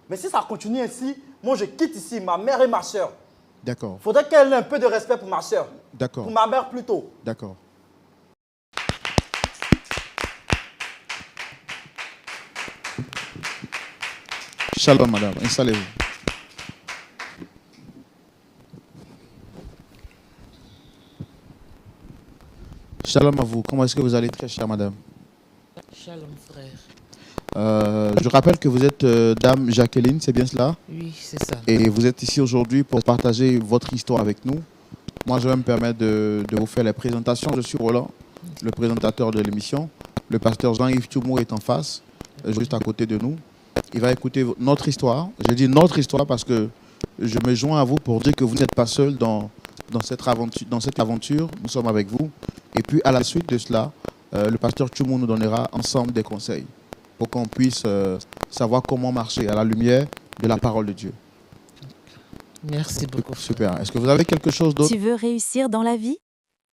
Mais si ça continue ainsi, moi je quitte ici ma mère et ma soeur. D'accord. Il faudrait qu'elle ait un peu de respect pour ma soeur. D'accord. Pour ma mère plutôt. D'accord. Shalom, madame. Installez-vous. Shalom à vous. Comment est-ce que vous allez, très chère madame? Shalom, frère. Je rappelle que vous êtes dame Jacqueline, c'est bien cela? Oui, c'est ça. Et vous êtes ici aujourd'hui pour partager votre histoire avec nous. Moi, je vais me permettre de vous faire la présentation. Je suis Roland, le présentateur de l'émission. Le pasteur Jean-Yves Toumou est en face, juste à côté de nous. Il va écouter notre histoire. Je dis notre histoire parce que je me joins à vous pour dire que vous n'êtes pas seul dans cette aventure. Nous sommes avec vous. Et puis, à la suite de cela, le pasteur Toumou nous donnera ensemble des conseils pour qu'on puisse savoir comment marcher à la lumière de la parole de Dieu. Merci beaucoup. Super. Est-ce que vous avez quelque chose d'autre? Tu veux réussir dans la vie?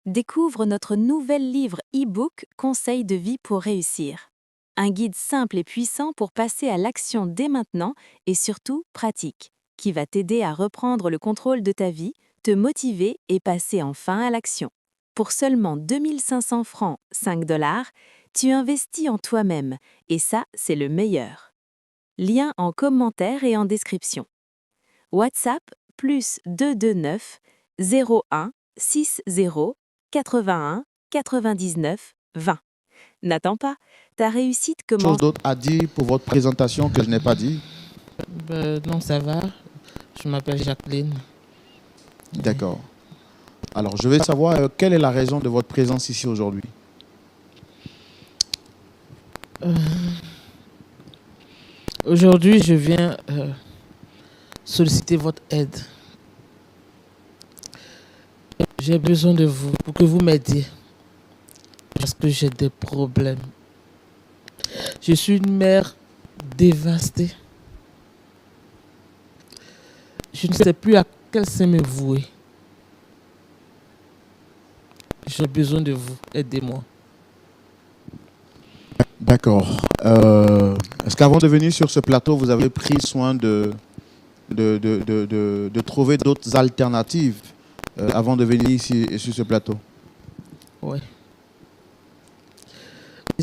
Découvre notre nouvel livre e-book Conseils de vie pour réussir. Un guide simple et puissant pour passer à l'action dès maintenant et surtout pratique, qui va t'aider à reprendre le contrôle de ta vie, te motiver et passer enfin à l'action. Pour seulement 2500 francs, 5 $, tu investis en toi-même et ça, c'est le meilleur. Lien en commentaire et en description. WhatsApp plus 229 01 60 81 99 20. N'attends pas, ta réussite Quelque commence. chose d'autre à dire pour votre présentation que je n'ai pas dit? Non, ça va. Je m'appelle Jacqueline. D'accord. Alors, je vais savoir quelle est la raison de votre présence ici aujourd'hui. Aujourd'hui, je viens solliciter votre aide. J'ai besoin de vous pour que vous m'aidiez. Parce que j'ai des problèmes. Je suis une mère dévastée. Je ne sais plus à quel sein me vouer. J'ai besoin de vous. Aidez-moi. D'accord. Est-ce qu'avant de venir sur ce plateau, vous avez pris soin de trouver d'autres alternatives avant de venir ici sur ce plateau? Oui.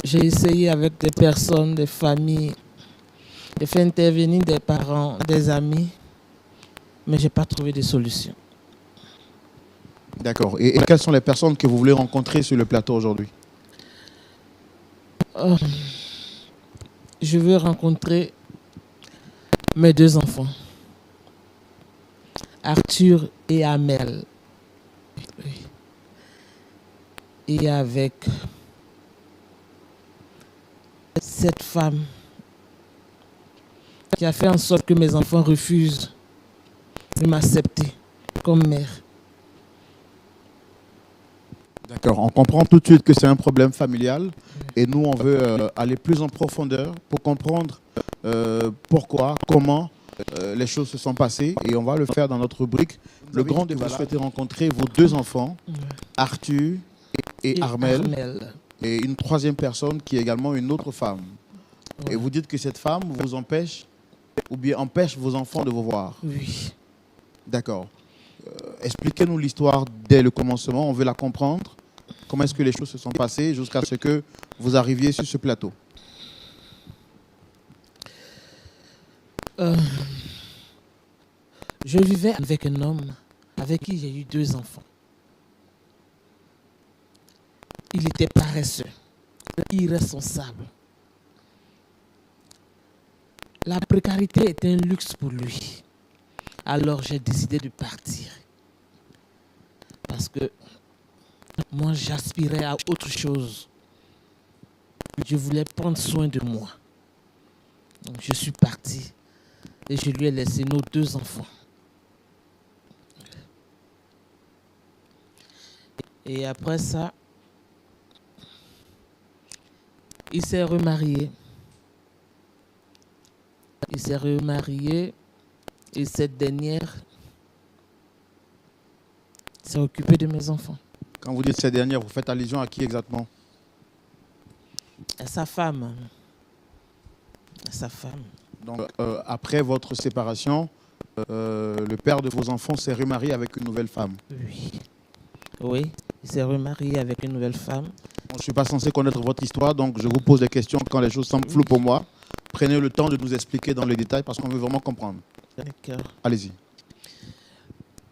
J'ai essayé avec des personnes, des familles, de faire intervenir des parents, des amis, mais je n'ai pas trouvé de solution. D'accord. Et quelles sont les personnes que vous voulez rencontrer sur le plateau aujourd'hui? Je veux rencontrer mes 2 enfants, Arthur et Amel. Oui. Et avec cette femme qui a fait en sorte que mes enfants refusent de m'accepter comme mère. D'accord. On comprend tout de suite que c'est un problème familial et nous, on veut aller plus en profondeur pour comprendre pourquoi, comment les choses se sont passées et on va le faire dans notre rubrique. Le grand débat. Vous souhaitez rencontrer vos 2 enfants, Arthur et Armel, et une 3e personne qui est également une autre femme. Ouais. Et vous dites que cette femme vous empêche ou bien empêche vos enfants de vous voir? Oui. D'accord. Expliquez-nous l'histoire dès le commencement, on veut la comprendre. Comment est-ce que les choses se sont passées jusqu'à ce que vous arriviez sur ce plateau? Je vivais avec un homme avec qui j'ai eu 2 enfants. Il était paresseux, irresponsable. La précarité était un luxe pour lui. Alors j'ai décidé de partir. Parce que moi, j'aspirais à autre chose. Je voulais prendre soin de moi. Donc je suis parti et je lui ai laissé nos 2 enfants. Et après ça, il s'est remarié. Il s'est remarié et cette dernière s'est occupée de mes enfants. Quand vous dites cette dernière, vous faites allusion à qui exactement? À sa femme. À sa femme. Donc, après votre séparation, le père de vos enfants s'est remarié avec une nouvelle femme. Oui. Oui, il s'est remarié avec une nouvelle femme. Je ne suis pas censé connaître votre histoire, donc je vous pose des questions quand les choses semblent floues pour moi. Prenez le temps de nous expliquer dans les détails parce qu'on veut vraiment comprendre. D'accord. Allez-y.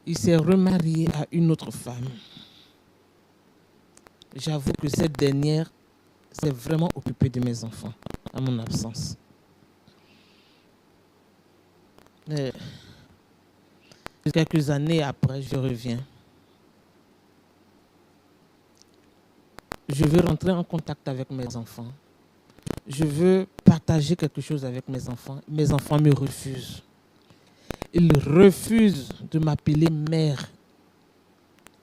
Il s'est remarié à une autre femme. J'avoue que cette dernière s'est vraiment occupée de mes enfants, à mon absence. Mais quelques années après, je reviens. Je veux rentrer en contact avec mes enfants. Je veux partager quelque chose avec mes enfants. Mes enfants me refusent. Ils refusent de m'appeler mère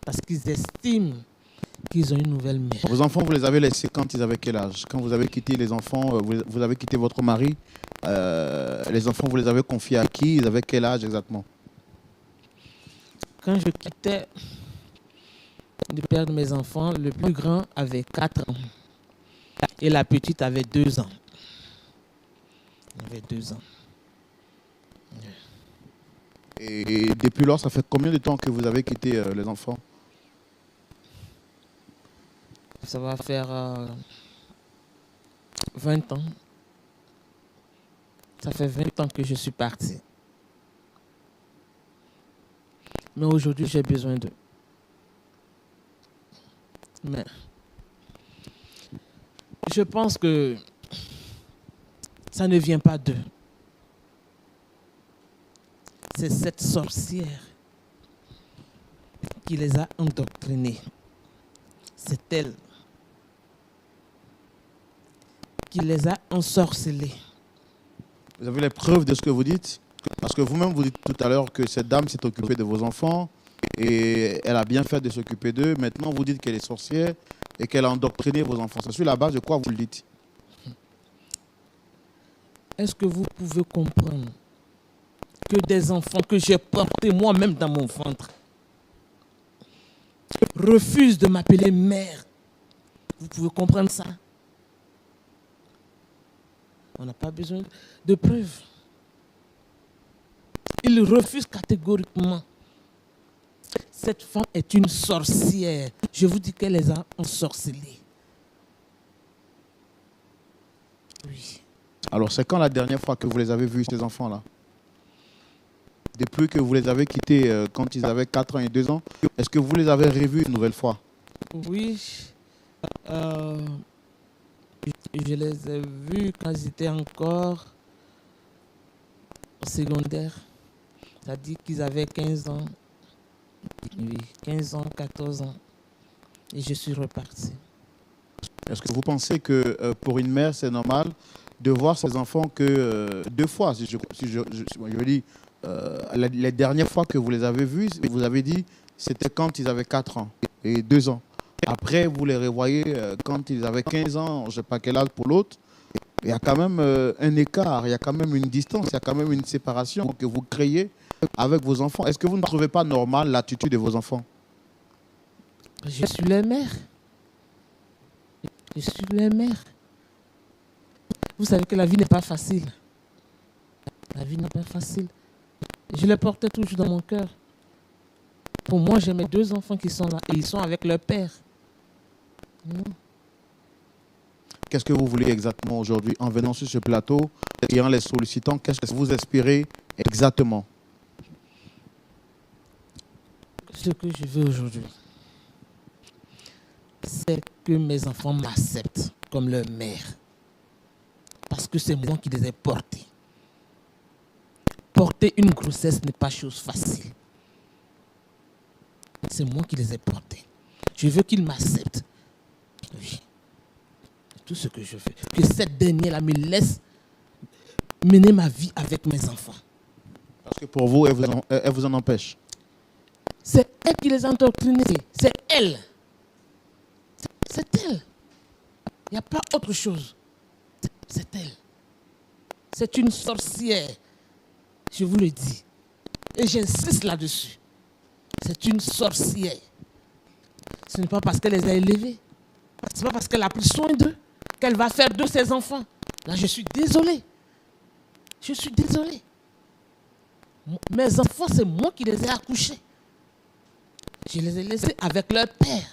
parce qu'ils estiment qu'ils ont une nouvelle mère. Vos enfants, vous les avez laissés quand ils avaient quel âge? Quand vous avez quitté les enfants, vous avez quitté votre mari, les enfants, vous les avez confiés à qui? Ils avaient quel âge exactement? Quand je quittais le père de mes enfants, le plus grand avait 4 ans et la petite avait 2 ans. Elle avait 2 ans. Et depuis lors, ça fait combien de temps que vous avez quitté les enfants? Ça va faire 20 ans. Ça fait 20 ans que je suis parti. Mais aujourd'hui, j'ai besoin d'eux. Mais je pense que ça ne vient pas d'eux. C'est cette sorcière qui les a endoctrinés. C'est elle qui les a ensorcelés. Vous avez les preuves de ce que vous dites? Parce que vous-même, vous dites tout à l'heure que cette dame s'est occupée de vos enfants et elle a bien fait de s'occuper d'eux. Maintenant, vous dites qu'elle est sorcière et qu'elle a endoctriné vos enfants. C'est sur la base de quoi vous le dites? Est-ce que vous pouvez comprendre que des enfants que j'ai portés moi-même dans mon ventre refusent de m'appeler mère? Vous pouvez comprendre ça? On n'a pas besoin de preuves. Ils refusent catégoriquement. Cette femme est une sorcière. Je vous dis qu'elle les a ensorcelés. Oui. Alors, c'est quand la dernière fois que vous les avez vus, ces enfants-là? Depuis que vous les avez quittés quand ils avaient 4 ans et 2 ans, est-ce que vous les avez revus une nouvelle fois? Oui. Je les ai vus quand ils étaient encore au secondaire. C'est-à-dire qu'ils avaient 15 ans. Oui, 15 ans, 14 ans. Et je suis reparti. Est-ce que vous pensez que pour une mère, c'est normal de voir ses enfants que 2 fois, si je dis, les dernières fois que vous les avez vus, vous avez dit c'était quand ils avaient 4 ans et 2 ans. Après, vous les revoyez quand ils avaient 15 ans, je ne sais pas quel âge pour l'autre. Il y a quand même un écart, il y a quand même une distance, il y a quand même une séparation que vous créez avec vos enfants. Est-ce que vous ne trouvez pas normal l'attitude de vos enfants? Je suis leur mère. Je suis leur mère. Vous savez que la vie n'est pas facile. La vie n'est pas facile. Je les portais toujours dans mon cœur. Pour moi, j'ai mes 2 enfants qui sont là et ils sont avec leur père. Qu'est-ce que vous voulez exactement aujourd'hui en venant sur ce plateau et en les sollicitant? Qu'est-ce que vous espérez exactement? Ce que je veux aujourd'hui, c'est que mes enfants m'acceptent comme leur mère. Parce que c'est moi qui les ai portés. Porter une grossesse n'est pas chose facile. C'est moi qui les ai portés. Je veux qu'ils m'acceptent. Oui. Tout ce que je veux. Que cette dernière-là me laisse mener ma vie avec mes enfants. Parce que pour vous, elle vous en empêche. C'est elle qui les a endoctrinés. C'est elle. C'est elle. Il n'y a pas autre chose. C'est elle. C'est une sorcière. Je vous le dis. Et j'insiste là-dessus. C'est une sorcière. Ce n'est pas parce qu'elle les a élevés. Ce n'est pas parce qu'elle a pris soin d'eux qu'elle va faire de ses enfants. Là, je suis désolé. Je suis désolé. Mes enfants, c'est moi qui les ai accouchés. Je les ai laissés avec leur père.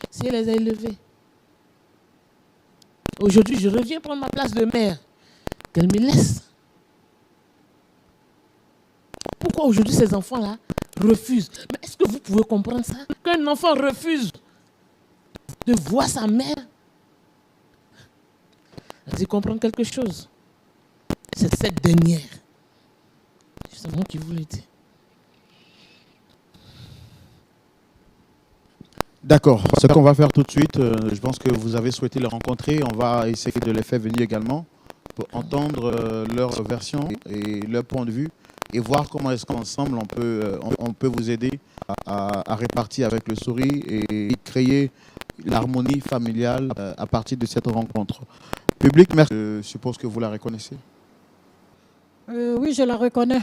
Si elle les a élevés. Aujourd'hui, je reviens prendre ma place de mère. Qu'elle me laisse. Pourquoi aujourd'hui ces enfants-là refusent? Mais est-ce que vous pouvez comprendre ça? Qu'un enfant refuse de voir sa mère? Vas-y, comprendre quelque chose. C'est cette dernière. C'est moi qui vous le dis. D'accord. Ce qu'on va faire tout de suite, je pense que vous avez souhaité les rencontrer. On va essayer de les faire venir également pour entendre leur version et leur point de vue et voir comment est-ce qu'ensemble on peut vous aider à répartir avec le sourire et créer l'harmonie familiale à partir de cette rencontre. Public, merci. Je suppose que vous la reconnaissez. Oui, je la reconnais.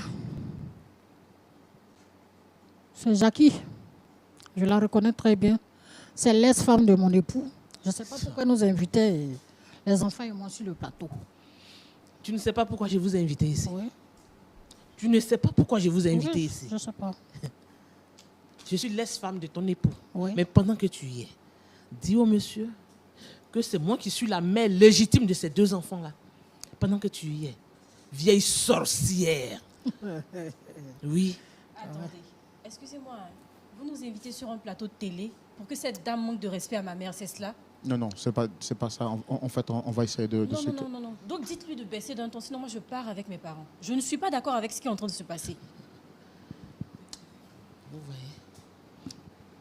C'est Jackie. Je la reconnais très bien. C'est l'ex-femme de mon époux. Je ne sais pas pourquoi nous invitait les enfants et moi sur le plateau. Tu ne sais pas pourquoi je vous ai invité ici. Oui. Tu ne sais pas pourquoi je vous ai invité Oui, ici. je ne sais pas. Je suis l'ex-femme de ton époux. Oui. Mais pendant que tu y es, dis au monsieur que c'est moi qui suis la mère légitime de ces deux enfants-là. Pendant que tu y es, vieille sorcière. Oui. Attendez, excusez-moi, vous nous invitez sur un plateau de télé pour que cette dame manque de respect à ma mère, c'est cela? Non, c'est pas ça. En fait, on va essayer de Non. Donc dites-lui de baisser d'un ton, sinon moi je pars avec mes parents. Je ne suis pas d'accord avec ce qui est en train de se passer. Vous voyez,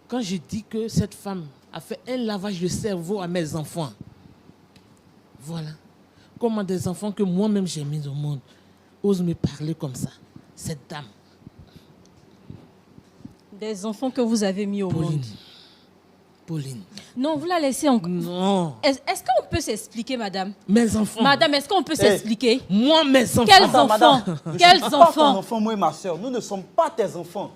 quand je dis que cette femme a fait un lavage de cerveau à mes enfants, voilà. Comment des enfants que moi-même j'ai mis au monde osent me parler comme ça, cette dame. Des enfants que vous avez mis au monde. Pauline. Non, vous la laissez encore. Non. Est-ce qu'on peut s'expliquer, madame? Mes enfants. Madame, est-ce qu'on peut s'expliquer? Moi, mes enfants. Quels Attends, enfants? madame, je Quels suis pas ton enfants? enfant, moi et ma soeur. Nous ne sommes pas tes enfants.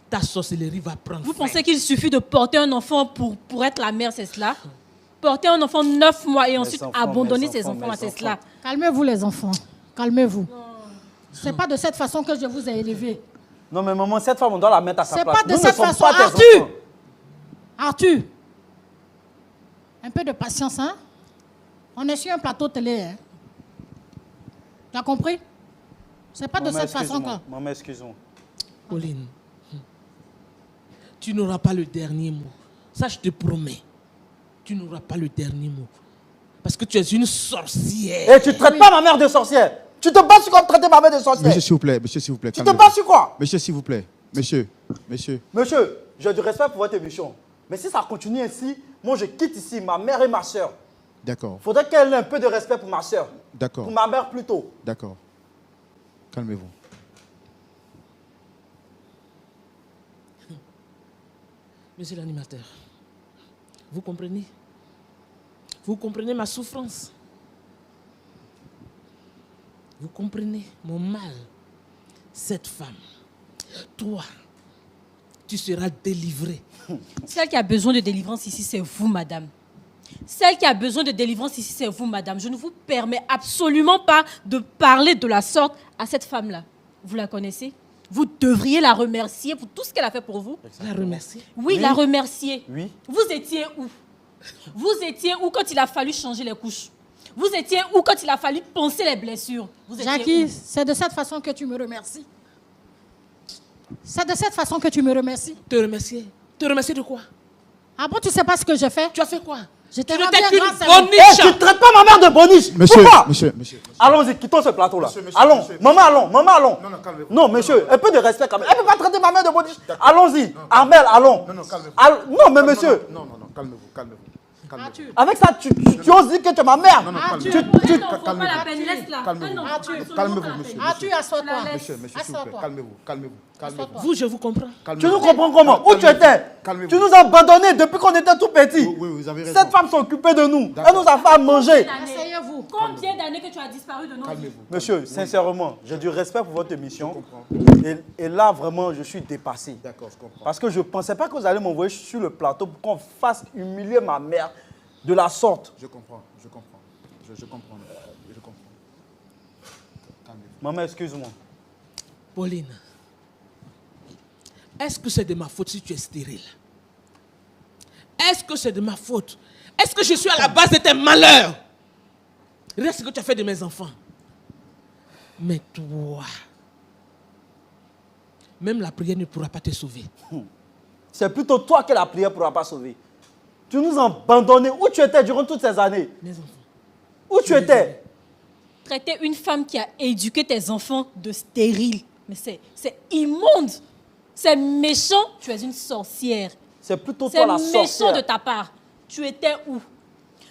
Ta sorcellerie va prendre Vous fin. pensez qu'il suffit de porter un enfant pour être la mère, c'est cela? Porter un enfant 9 mois et ensuite enfants, abandonner mes ses enfants, enfants, mes c'est cela? Calmez-vous les enfants. Calmez-vous. Ce n'est pas de cette façon que je vous ai élevé. Non, mais maman, cette femme, on doit la mettre à sa C'est place. pas de Nous ne cette sommes façon. pas tes Arthur! enfants. Arthur, un peu de patience, hein? On est sur un plateau télé, hein? Tu as compris? C'est pas de Maman, cette façon que... Maman, excuse-moi. Pauline, tu n'auras pas le dernier mot. Ça, je te promets. Tu n'auras pas le dernier mot. Parce que tu es une sorcière. Et tu ne traites pas ma mère de sorcière. Tu te bats sur quoi traiter ma mère de sorcière? Monsieur, s'il vous plaît, Tu te bats sur quoi? Monsieur, s'il vous plaît. Monsieur. Monsieur, j'ai du respect pour votre émission. Mais si ça continue ainsi, moi je quitte ici ma mère et ma soeur. D'accord, Il faudrait qu'elle ait un peu de respect pour ma soeur. d'accord, Pour ma mère plutôt. d'accord. Calmez-vous. Monsieur l'animateur, vous comprenez? Vous comprenez ma souffrance? Vous comprenez mon mal? Cette femme, toi, tu seras délivrée. Celle qui a besoin de délivrance ici, c'est vous, madame. Celle qui a besoin de délivrance ici, c'est vous, madame. Je ne vous permets absolument pas de parler de la sorte à cette femme-là. Vous la connaissez? Vous devriez la remercier pour tout ce qu'elle a fait pour vous. La remercier. Oui, la remercier. Oui. Vous étiez où? Vous étiez où quand il a fallu changer les couches? Vous étiez où quand il a fallu poncer les blessures? Vous étiez Jackie, où? c'est de cette façon que tu me remercies. C'est de cette façon que tu me remercies. Te remercier? Te remercier de quoi? Ah bon, tu sais pas ce que j'ai fait? Tu as fait quoi? Je t'ai Tu rendu n'étais un qu'une grand service. boniche. Eh, tu ne traites pas ma mère de boniche. Monsieur, Pourquoi? monsieur. Allons-y, quittons ce plateau-là. Monsieur, Allons. monsieur. Maman, allons. Maman, allons. Non, calmez-vous. Non, monsieur, un peu de respect quand même. Elle ne peut pas traiter ma mère de boniche. Allons-y. Armel, allons. Non, calmez-vous. Non, mais monsieur, Non, calmez-vous. Arthur, avec ça, tu oses dire que tu es ma mère. Arthur, Elle n'en vaut pas la peine, laisse-la. Calmez-vous. Elle n'en vaut Calmez-vous, absolument pas la monsieur. peine. Arthur, assois-toi. Monsieur, s'il vous plaît, Assois-toi. calmez-vous. Assois-toi. Vous, je vous comprends. Tu nous comprends comment? Où tu Calmez-vous. étais? Calmez-vous. Tu nous as abandonnés depuis qu'on était tout petits. Oui, vous avez raison. Cette femme s'est occupée de nous. D'accord. Elle nous a fait à manger. Asseyez-vous. Combien d'années que tu as disparu de nos vies? Calmez-vous. Monsieur, sincèrement, j'ai du respect pour votre émission. comprends. Et là, vraiment, je suis dépassé. D'accord, je comprends. Parce que je ne pensais pas que vous allez m'envoyer sur le plateau pour qu'on fasse humilier ma mère de la sorte. Je comprends. Je comprends. Maman, excuse-moi. Pauline, est-ce que c'est de ma faute si tu es stérile? Est-ce que c'est de ma faute? Est-ce que je suis à la base de tes malheurs? Regarde ce que tu as fait de mes enfants. Mais toi, même la prière ne pourra pas te sauver. C'est plutôt toi que la prière ne pourra pas sauver. Tu nous as abandonnés. Où tu étais durant toutes ces années? Mes enfants. Où tu étais? Traiter une femme qui a éduqué tes enfants de stérile. Mais c'est immonde. C'est méchant. Tu es une sorcière. C'est plutôt C'est toi la méchant sorcière. de ta part. Tu étais où?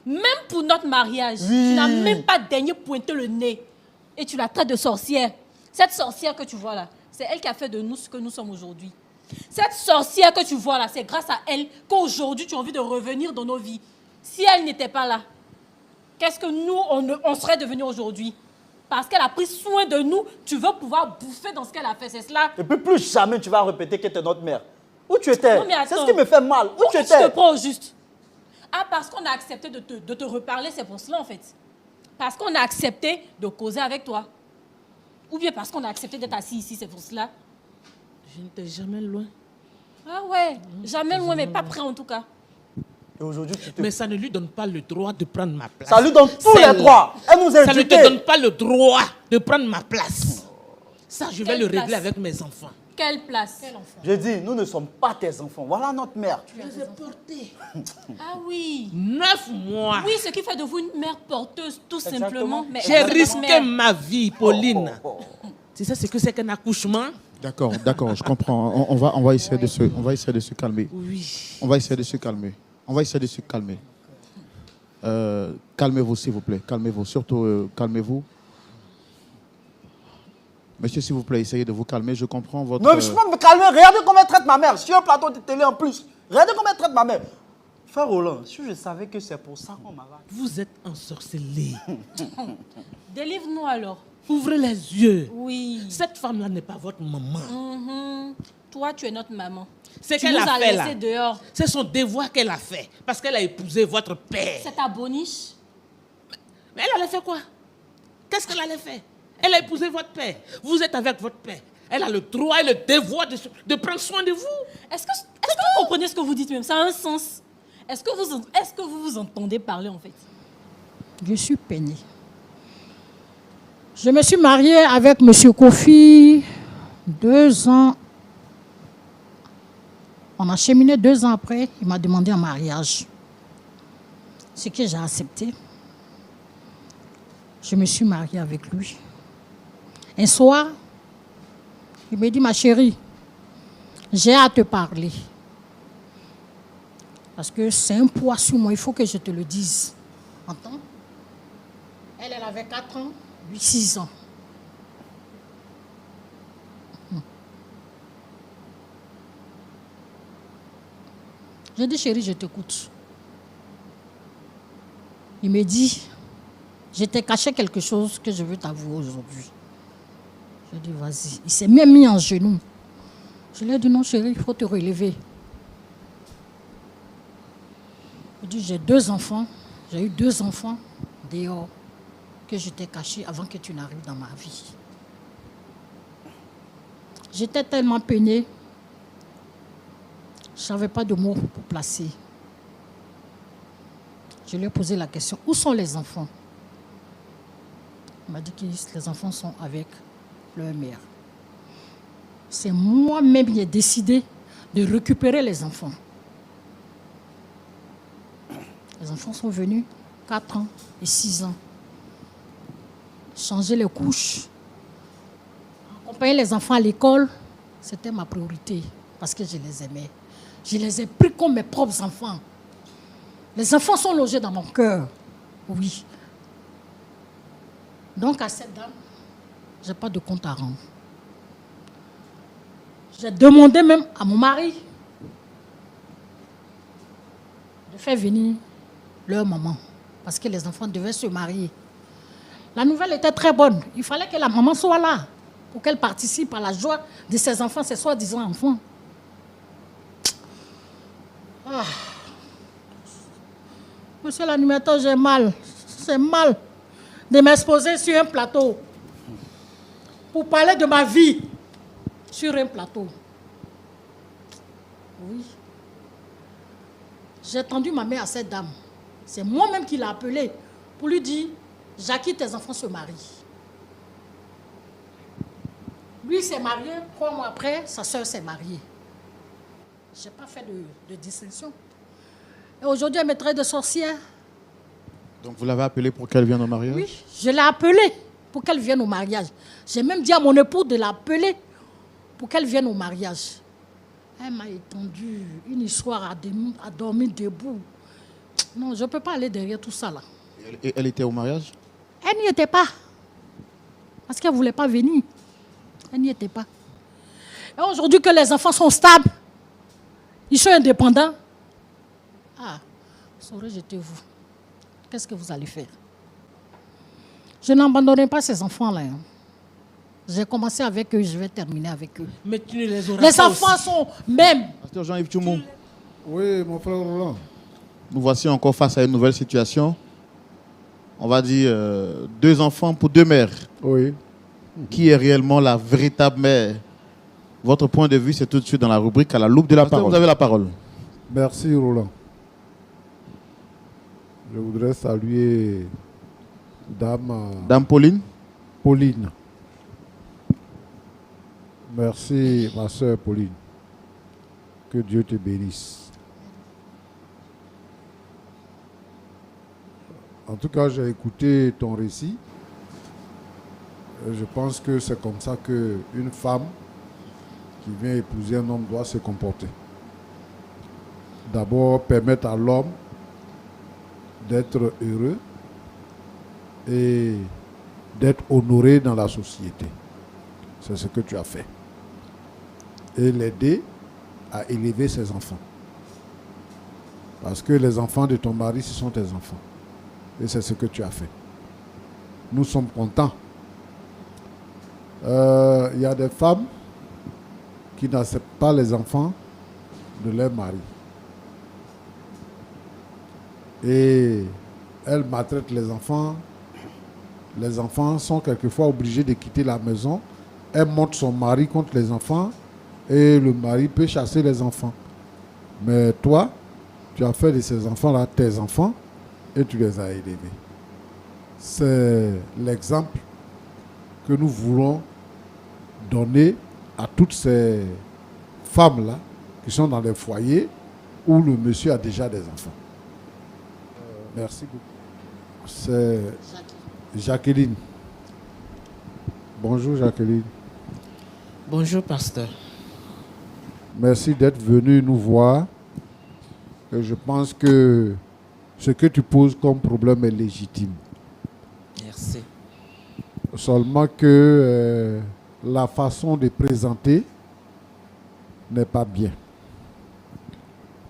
Même pour notre mariage, Oui. tu n'as même pas daigné pointer le nez. Et tu la traites de sorcière. Cette sorcière que tu vois là, c'est elle qui a fait de nous ce que nous sommes aujourd'hui. Cette sorcière que tu vois là, c'est grâce à elle qu'aujourd'hui tu as envie de revenir dans nos vies. Si elle n'était pas là, qu'est-ce que nous, on serait devenus aujourd'hui? Parce qu'elle a pris soin de nous, tu veux pouvoir bouffer dans ce qu'elle a fait, c'est cela? Et puis plus jamais tu vas répéter que tu es notre mère. Où tu étais? Non, mais C'est attends. ce qui me fait mal. Où tu Pourquoi tu te étais? prends au juste? Ah, parce qu'on a accepté de te reparler, c'est pour cela en fait. Parce qu'on a accepté de causer avec toi. Ou bien parce qu'on a accepté d'être assis ici, c'est pour cela. Je n'étais jamais loin. Ah ouais, jamais loin, mais pas près en tout cas. Et aujourd'hui, tu te... Mais ça ne lui donne pas le droit de prendre ma place. Ça lui donne tous Celle- les droits. Elle nous a Ça ne te éduqués. donne pas le droit de prendre ma place. Ça, je vais Quelle le régler place? avec mes enfants. Quelle place? J'ai dit, nous ne sommes pas tes enfants. Voilà notre mère. Je les ai portés. Ah oui. 9 mois. Oui, ce qui fait de vous une mère porteuse, tout Exactement. simplement. Mais J'ai elle est votre risqué mère. ma vie, Pauline. Oh. Tu sais ce que c'est qu'un accouchement? D'accord, je comprends. On va essayer de se calmer. Oui. On va essayer de se calmer. Calmez-vous, s'il vous plaît. Calmez-vous. Surtout, calmez-vous. Monsieur, s'il vous plaît, essayez de vous calmer. Je comprends votre... Non, mais je peux me calmer. Regardez comment elle traite ma mère. Sur un plateau de télé en plus. Regardez comment elle traite ma mère. Frère Roland, si je savais que c'est pour ça qu'on m'arrête. Vous êtes ensorcelé. Délivre-nous alors. Ouvrez les yeux. Oui. Cette femme-là n'est pas votre maman. Mhm. Toi, tu es notre maman. C'est Tu qu'elle nous a as fait là. laissés dehors. C'est son devoir qu'elle a fait. Parce qu'elle a épousé votre père. C'est ta boniche. Mais elle allait faire quoi? Qu'est-ce qu'elle allait faire? Elle a épousé votre père. Vous êtes avec votre père. Elle a le droit et le devoir de prendre soin de vous. Est-ce que vous comprenez ce que vous dites même? Ça a un sens. Est-ce que vous vous entendez parler en fait? Je suis peinée. Je me suis mariée avec M. Kofi 2 ans. On a cheminé 2 ans après. Il m'a demandé un mariage. Ce que j'ai accepté. Je me suis mariée avec lui. Un soir, il me dit, ma chérie, j'ai à te parler. Parce que c'est un poids sur moi, il faut que je te le dise. Entends? Elle avait 4 ans, lui 6 ans. J'ai dit, chérie, je t'écoute. Il me dit, je t'ai caché quelque chose que je veux t'avouer aujourd'hui. Je dis, vas-y. Il s'est même mis en genoux. Je lui ai dit, non, chérie, il faut te relever. Il dit, j'ai 2 enfants. J'ai eu 2 enfants dehors que je t'ai cachés avant que tu n'arrives dans ma vie. J'étais tellement peinée. Je ne savais pas de mots pour placer. Je lui ai posé la question, où sont les enfants? Il m'a dit que les enfants sont avec leur mère. C'est moi-même qui ai décidé de récupérer les enfants. Les enfants sont venus, 4 ans et 6 ans. Changer les couches, accompagner les enfants à l'école, c'était ma priorité parce que je les aimais. Je les ai pris comme mes propres enfants. Les enfants sont logés dans mon cœur, oui. Donc à cette dame, je n'ai pas de compte à rendre. J'ai demandé même à mon mari de faire venir leur maman parce que les enfants devaient se marier. La nouvelle était très bonne. Il fallait que la maman soit là pour qu'elle participe à la joie de ses enfants, ses soi-disant enfants. Ah. Monsieur l'animateur, j'ai mal. C'est mal de m'exposer sur un plateau. pour parler de ma vie sur un plateau. Oui. J'ai tendu ma main à cette dame. C'est moi-même qui l'ai appelée pour lui dire, Jackie, tes enfants se marient. Lui s'est marié, 3 mois après, sa soeur s'est mariée. Je n'ai pas fait de distinction. Et aujourd'hui, elle me traite de sorcière. Donc vous l'avez appelée pour qu'elle vienne au mariage? Oui, je l'ai appelée pour qu'elle vienne au mariage. J'ai même dit à mon époux de l'appeler pour qu'elle vienne au mariage. Elle m'a étendu une histoire à dormir debout. Non, je ne peux pas aller derrière tout ça là. Et elle était au mariage? Elle n'y était pas. Parce qu'elle ne voulait pas venir. Elle n'y était pas. Et aujourd'hui que les enfants sont stables, ils sont indépendants. Ah, saurais jeter vous. Qu'est-ce que vous allez faire? Je n'abandonnerai pas ces enfants-là. Hein. J'ai commencé avec eux, je vais terminer avec eux. Mais tu ne les auras Les pas enfants aussi. sont même. Pasteur Jean-Yves Tchoumou, Oui, mon frère Roland. nous voici encore face à une nouvelle situation. On va dire 2 enfants pour 2 mères. Oui. Qui est réellement la véritable mère? Votre point de vue, c'est tout de suite dans la rubrique à la loupe de la parole. Vous avez la parole. Merci Roland. Je voudrais saluer Dame Pauline. Pauline. Merci ma soeur Pauline. Que Dieu te bénisse. En tout cas, j'ai écouté ton récit. Je pense que c'est comme ça qu'une femme qui vient épouser un homme doit se comporter. D'abord, permettre à l'homme d'être heureux et d'être honoré dans la société. C'est ce que tu as fait. Et l'aider à élever ses enfants. Parce que les enfants de ton mari, ce sont tes enfants. Et c'est ce que tu as fait. Nous sommes contents. Il y a des femmes qui n'acceptent pas les enfants de leur mari. Et elles maltraitent les enfants. Les enfants sont quelquefois obligés de quitter la maison. Elle monte son mari contre les enfants et le mari peut chasser les enfants. Mais toi, tu as fait de ces enfants-là tes enfants et tu les as élevés. C'est l'exemple que nous voulons donner à toutes ces femmes-là qui sont dans les foyers où le monsieur a déjà des enfants. Merci beaucoup. C'est Jacqueline. Bonjour Jacqueline. Bonjour, pasteur. Merci d'être venu nous voir. Et je pense que ce que tu poses comme problème est légitime. Merci. Seulement que la façon de présenter n'est pas bien.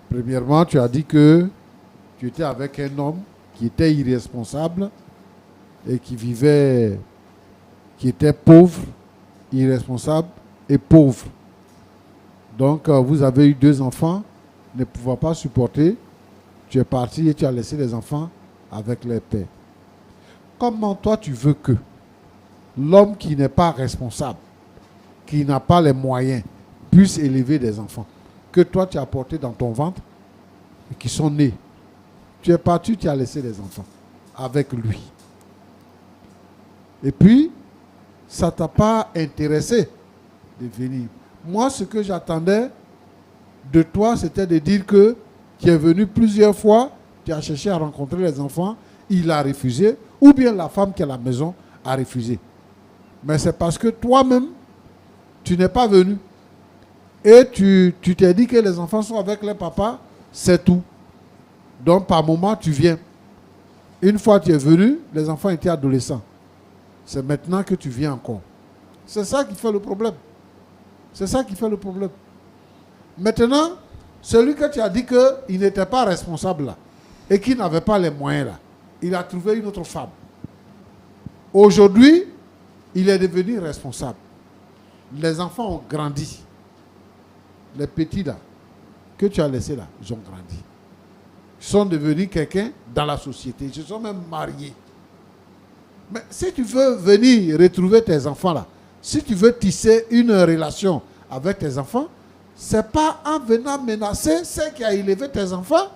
Premièrement, tu as dit que tu étais avec un homme qui était irresponsable et qui vivait, qui était pauvre, irresponsable et pauvre. Donc, vous avez eu 2 enfants, ne pouvant pas supporter. Tu es parti et tu as laissé les enfants avec les pères. Comment toi tu veux que l'homme qui n'est pas responsable, qui n'a pas les moyens, puisse élever des enfants que toi tu as portés dans ton ventre et qui sont nés? Tu es parti, tu as laissé les enfants avec lui. Et puis, ça ne t'a pas intéressé de venir. Moi, ce que j'attendais de toi, c'était de dire que tu es venu plusieurs fois, tu as cherché à rencontrer les enfants, il a refusé, ou bien la femme qui est à la maison a refusé. Mais c'est parce que toi-même, tu n'es pas venu. Et tu t'es dit que les enfants sont avec les papas, c'est tout. Donc, par moment, tu viens. Une fois tu es venu, les enfants étaient adolescents. C'est maintenant que tu viens encore. C'est ça qui fait le problème. C'est ça qui fait le problème. Maintenant, celui que tu as dit qu'il n'était pas responsable là, et qui n'avait pas les moyens là, il a trouvé une autre femme. Aujourd'hui, il est devenu responsable. Les enfants ont grandi. Les petits là, que tu as laissés là, ils ont grandi. Ils sont devenus quelqu'un dans la société. Ils se sont même mariés. Mais si tu veux venir retrouver tes enfants là, si tu veux tisser une relation avec tes enfants, ce n'est pas en venant menacer celle qui a élevé tes enfants,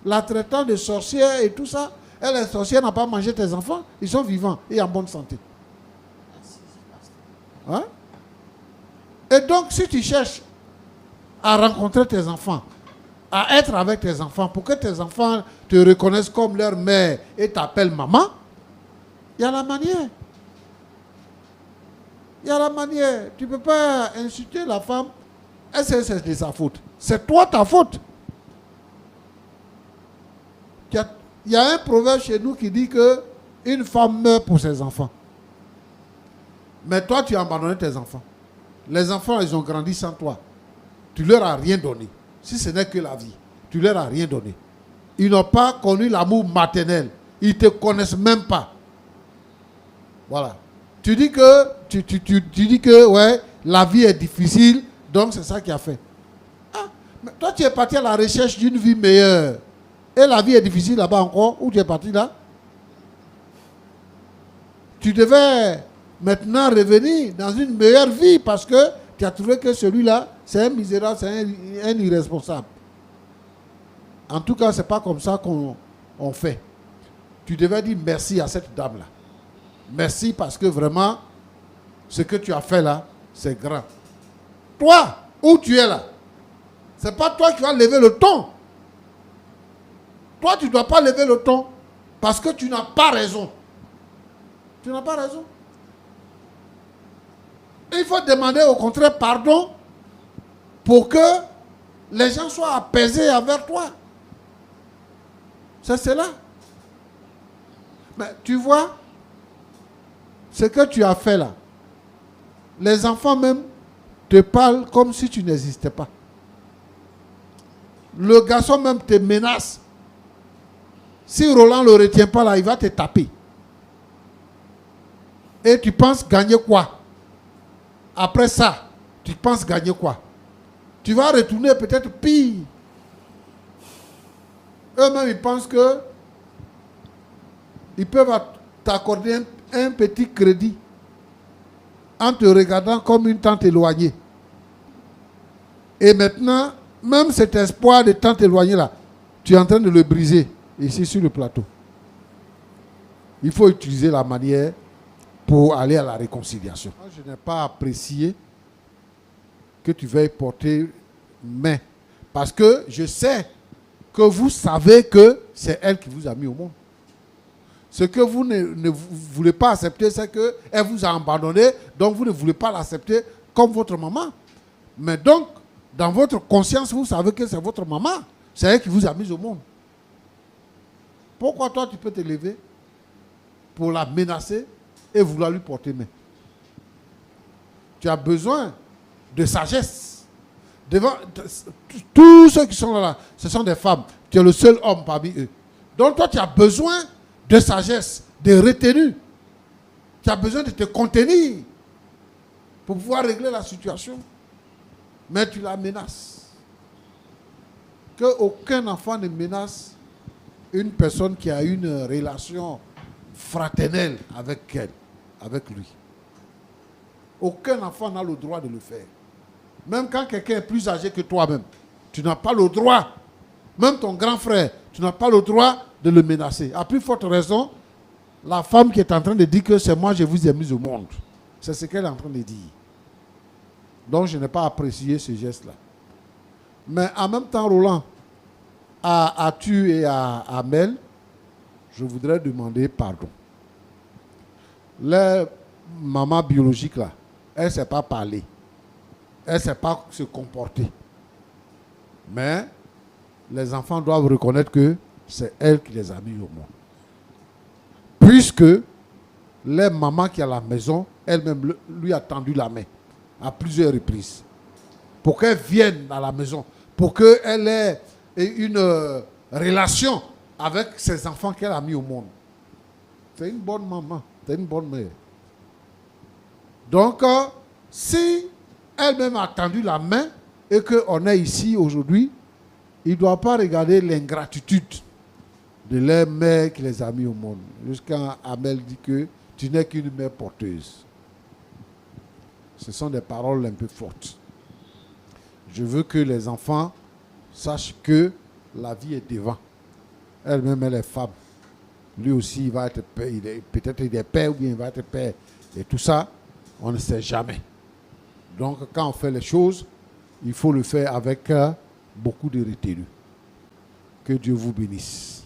la traitant de sorcière et tout ça. Et les sorcières n'ont pas mangé tes enfants, ils sont vivants et en bonne santé. Hein? Et donc, si tu cherches à rencontrer tes enfants, à être avec tes enfants, pour que tes enfants te reconnaissent comme leur mère et t'appellent maman, il y a la manière. Il y a la manière. Tu ne peux pas insulter la femme. Est-ce que c'est de sa faute? C'est toi ta faute. Il y a un proverbe chez nous qui dit que une femme meurt pour ses enfants. Mais toi, tu as abandonné tes enfants. Les enfants, ils ont grandi sans toi. Tu leur as rien donné. Si ce n'est que la vie, tu leur as rien donné. Ils n'ont pas connu l'amour maternel. Ils ne te connaissent même pas. Voilà. Tu dis que ouais, la vie est difficile, donc c'est ça qui a fait. Ah, mais toi, tu es parti à la recherche d'une vie meilleure. Et la vie est difficile là-bas encore. Où tu es parti là? Tu devais maintenant revenir dans une meilleure vie parce que tu as trouvé que celui-là, c'est un misérable, c'est un irresponsable. En tout cas, ce n'est pas comme ça qu'on fait. Tu devais dire merci à cette dame-là. Merci parce que vraiment, ce que tu as fait là, c'est grand. Toi, où tu es là, ce n'est pas toi qui vas lever le ton. Toi, tu ne dois pas lever le ton parce que tu n'as pas raison. Tu n'as pas raison. Il faut demander au contraire pardon pour que les gens soient apaisés envers toi. C'est cela. Mais tu vois, ce que tu as fait là, les enfants même te parlent comme si tu n'existais pas. Le garçon même te menace. Si Roland ne le retient pas là, il va te taper. Et tu penses gagner quoi? Après ça, tu penses gagner quoi? Tu vas retourner peut-être pire. Eux-mêmes, ils pensent que ils peuvent t'accorder un petit crédit en te regardant comme une tante éloignée. Et maintenant, même cet espoir de tante éloignée là, tu es en train de le briser ici sur le plateau. Il faut utiliser la manière pour aller à la réconciliation. Moi, je n'ai pas apprécié que tu veuilles porter main. Parce que je sais que vous savez que c'est elle qui vous a mis au monde. Ce que vous ne voulez pas accepter, c'est qu'elle vous a abandonné, donc vous ne voulez pas l'accepter comme votre maman. Mais donc, dans votre conscience, vous savez que c'est votre maman. C'est elle qui vous a mis au monde. Pourquoi toi, tu peux te lever pour la menacer et vouloir lui porter main? Tu as besoin de sagesse. Devant tous ceux qui sont là, ce sont des femmes. Tu es le seul homme parmi eux. Donc toi, tu as besoin de sagesse, de retenue. Tu as besoin de te contenir pour pouvoir régler la situation. Mais tu la menaces. Qu'aucun enfant ne menace une personne qui a une relation fraternelle avec elle, avec lui. Aucun enfant n'a le droit de le faire. Même quand quelqu'un est plus âgé que toi-même, tu n'as pas le droit. Même ton grand frère, tu n'as pas le droit de le menacer. À plus forte raison, la femme qui est en train de dire que c'est moi, je vous ai mis au monde. C'est ce qu'elle est en train de dire. Donc, je n'ai pas apprécié ce geste-là. Mais en même temps, Roland, à tu et à Amel, je voudrais demander pardon. La maman biologique, là, elle ne sait pas parler. Elle ne sait pas se comporter. Mais les enfants doivent reconnaître que c'est elle qui les a mis au monde. Puisque les mamans qui est à la maison, elle-même lui a tendu la main à plusieurs reprises. Pour qu'elle vienne à la maison. Pour qu'elle ait une relation avec ses enfants qu'elle a mis au monde. C'est une bonne maman. C'est une bonne mère. Donc, si elle-même a tendu la main et qu'on est ici aujourd'hui, il ne doit pas regarder l'ingratitude de leur mère qui les a mis au monde. Jusqu'à Amel dit que tu n'es qu'une mère porteuse. ce sont des paroles un peu fortes. Je veux que les enfants sachent que la vie est devant. Elle-même, elle est femme. Lui aussi, il va être père. Peut-être il est père ou bien il va être père. Et tout ça, on ne sait jamais. Donc, quand on fait les choses, il faut le faire avec beaucoup de retenue. Que Dieu vous bénisse.